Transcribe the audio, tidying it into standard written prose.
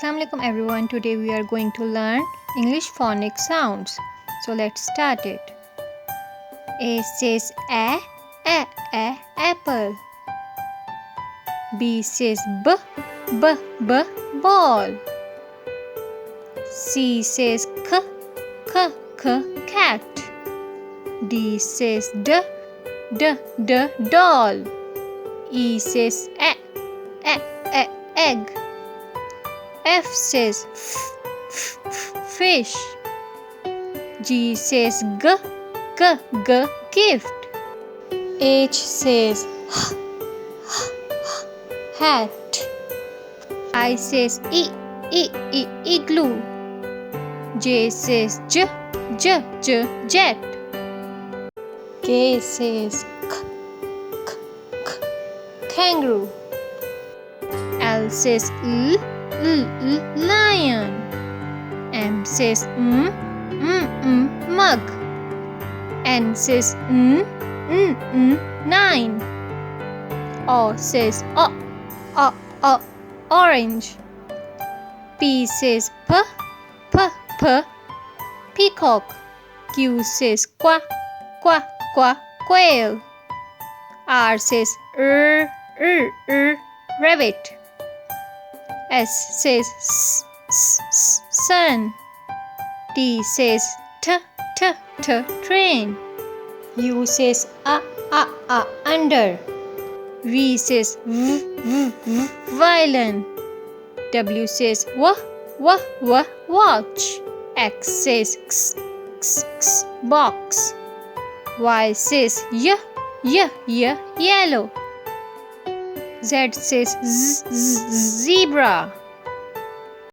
Assalamu alaikum everyone. Today we are going to learn English phonics sounds. So let's start it. A says a, apple. B says b, ball. C says k, cat. D says d, doll. E says egg. F says fish. G says g, gift. H says hat. I says igloo. J says jet. K says kangaroo. L says lion. M says mug. N says nine. O says orange. P says peacock. Q says quail. R says rabbit. S says sun. T says train. U says under. V says violin. W says watch. X says box. Y says yellow. Z says zebra.